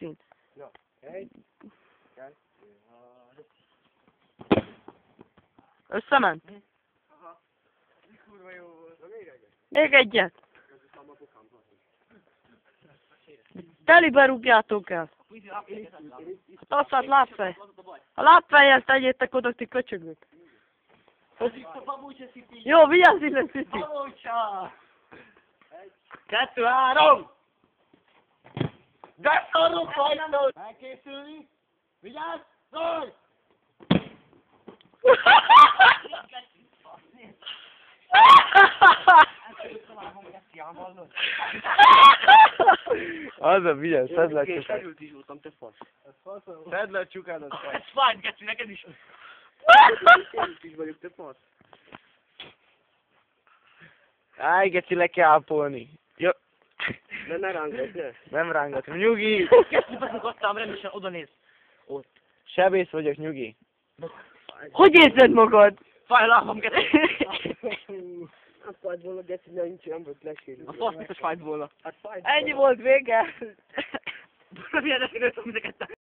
szín. Na, egy, kettő, Összement? aha. Kurva jó volt. Na még egyet. Még egyet. Telibe rúgjátok el. Hát asszát lábfej. A lábfejjel tegyétek oda, ti köcsögök. Jó, vigyázz innen, Sziti. Kettő, három! De szarok hajlandó! Elkészülni? Vigyázz! Szólj! Az a vigyázz, szedd le a csukát. Került is voltam, te fasz. Szedd le a csukádat, fasz. Ez fájt, Geci, neked is. Került is vagyok, te fasz. Áj, geci, le kell ápolni. Jó. De ne rángatj, ne. Nem rángatom, nyugi. Geci, beszakadtál, rendesen oda néz. Sebész vagyok, nyugi. Hogy érzed magad? Fáj a lábam, Geci. A fájtból a geci nem volt lesérül. A fasz biztos fájt volna. Hát fájt. Ennyi volt, vége. Milyen esélye, ezeket